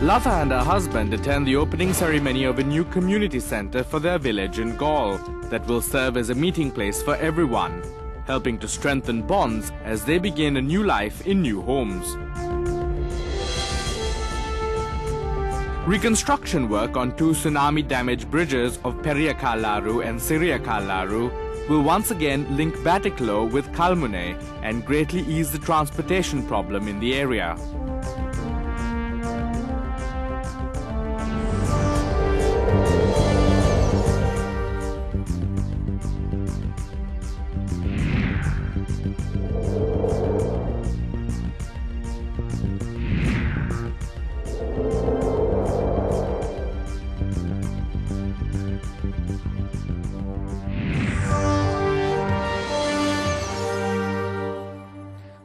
Lata and her husband attend the opening ceremony of a new community centre for their village in Gaul that will serve as a meeting place for everyone, helping to strengthen bonds as they begin a new life in new homes. Reconstruction work on two tsunami-damaged bridges of Periyakalaru and Siriyakalaru will once again link Batiklo with Kalmune and greatly ease the transportation problem in the area.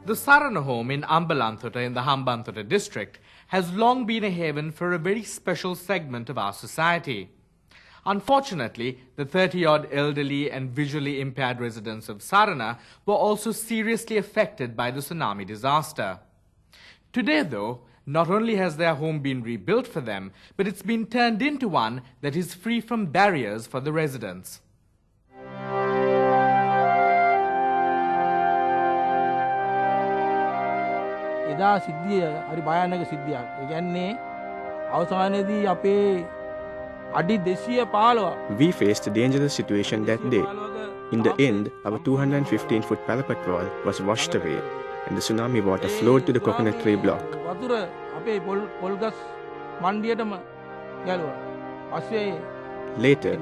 The Sarana home in Hambantota in the Hambantota district has long been a haven for a very special segment of our society. Unfortunately, the 30-odd elderly and visually impaired residents of Sarana were also seriously affected by the tsunami disaster. Today, though, not only has their home been rebuilt for them, but it's been turned into one that is free from barriers for the residents. එදා සිද්ධිය හරි භයානක සිද්ධියක්. ඒ කියන්නේ අවසානයේදී අපේ අඩි 215 We faced a dangerous situation that day. In the end, our 215-foot parapet wall was washed away and the tsunami water flowed to the coconut tree block. වතුර අපේ පොල්ගස් මණ්ඩියටම ගැලුවා. පස්සේ Later,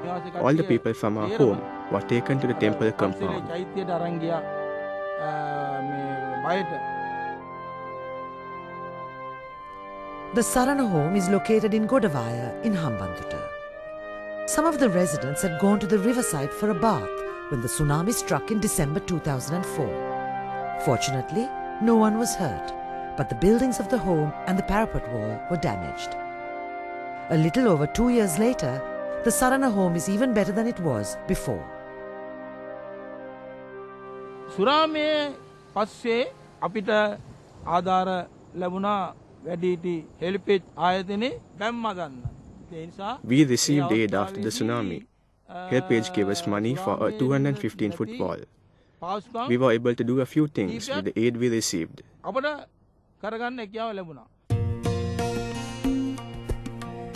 all the people from our home were taken to the temple compound. චෛත්‍යයට අරන් ගියා මේ බයට. The Sarana home is located in Godavaya in Hambantota. Some of the residents had gone to the riverside for a bath when the tsunami struck in December 2004. Fortunately, no one was hurt, but the buildings of the home and the parapet wall were damaged. A little over 2 years later, the Sarana home is even better than it was before. සුරාමයේ පස්සේ අපිට ආධාර ලැබුණා වැඩිහිටි හෙලිපෙජ් ආයතනේ බැම්ම ගන්න. ඒ නිසා We received aid after the tsunami. HelpAge gave us money for a 215-foot wall. We were able to do a few things with the aid we received. අපට කරගන්න හැකියාව ලැබුණා.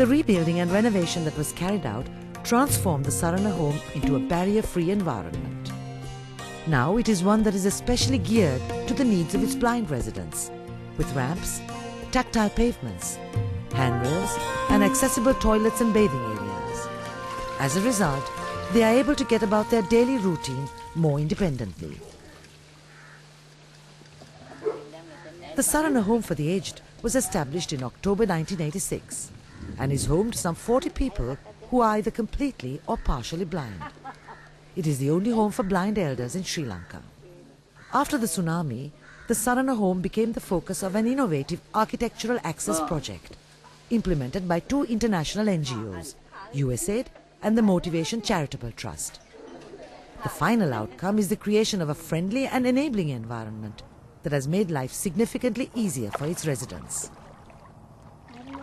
The rebuilding and renovation that was carried out transformed the Sarana home into a barrier-free environment. Now it is one that is especially geared to the needs of its blind residents, with ramps, tactile pavements, handrails and accessible toilets and bathing areas. As a result, they are able to get about their daily routine more independently. The Sarana Home for the Aged was established in October 1986 and is home to some 40 people who are either completely or partially blind. It is the only home for blind elders in Sri Lanka. After the tsunami, the Sarana home became the focus of an innovative architectural access project implemented by two international NGOs, USAID and the Motivation Charitable Trust. The final outcome is the creation of a friendly and enabling environment that has made life significantly easier for its residents.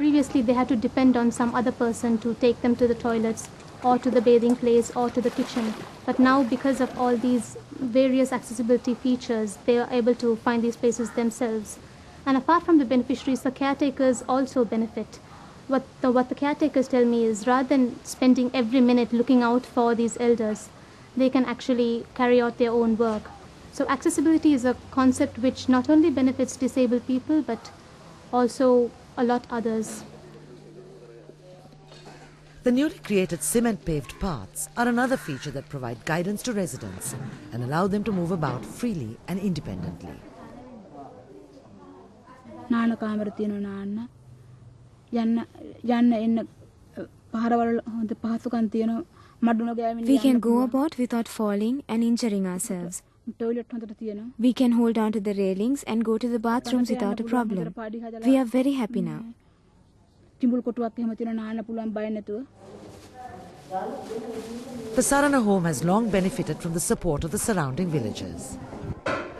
Previously, they had to depend on some other person to take them to the toilets or to the bathing place or to the kitchen. But now, because of all these various accessibility features, they are able to find these places themselves. And apart from the beneficiaries, the caretakers also benefit. What the caretakers tell me is, rather than spending every minute looking out for these elders, they can actually carry out their own work. So accessibility is a concept which not only benefits disabled people, but also a lot others. The newly created cement-paved paths are another feature that provide guidance to residents and allow them to move about freely and independently. We can go about without falling and injuring ourselves. We can hold on to the railings and go to the bathrooms without a problem. We are very happy now. The Sarana home has long benefited from the support of the surrounding villages.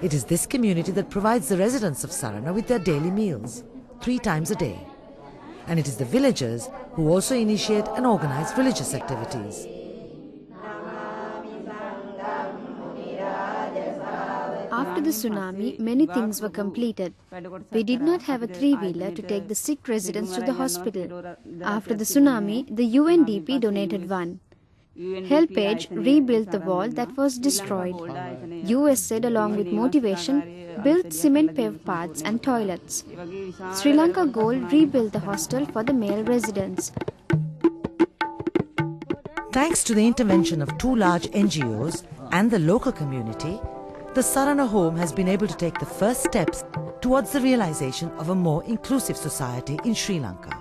It is this community that provides the residents of Sarana with their daily meals, 3 times a day. and it is the villagers who also initiate and organize religious activities. After the tsunami, many things were completed. We did not have a three-wheeler to take the sick residents to the hospital. After the tsunami, the UNDP donated one. HelpAge rebuilt the wall that was destroyed. USAID, along with motivation, built cement paved paths and toilets. Sri Lanka Gold rebuilt the hostel for the male residents. Thanks to the intervention of two large NGOs and the local community, the Sarana Home has been able to take the first steps towards the realization of a more inclusive society in Sri Lanka.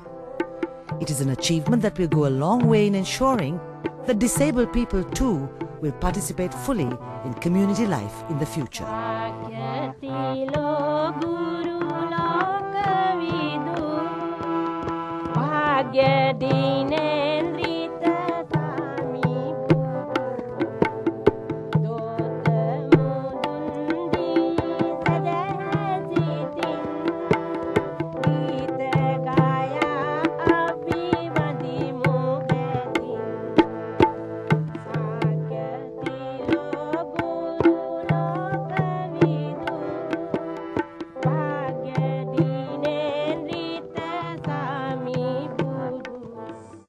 It is an achievement that will go a long way in ensuring that disabled people too will participate fully in community life in the future. Bhagya Dine